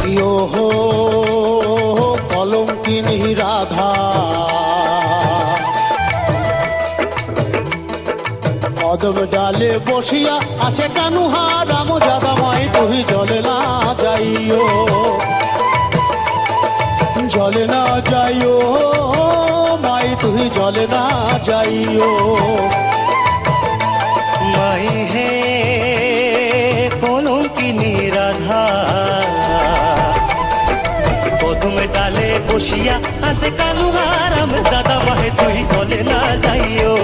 ইয়ো হো কলঙ্কিনী রাধা, কদম ডালে বসিয়া আছে কানুহা রাম জাদামাই, তুই জলে না যাইও, জলে না যাইও মাই, তুই জলে না যাইও। মাই হে কলঙ্কিনী রাধা, কদম ডালে বসিয়া আছে কানুহা রাম জাদামাই, তুই জলে না যাইও।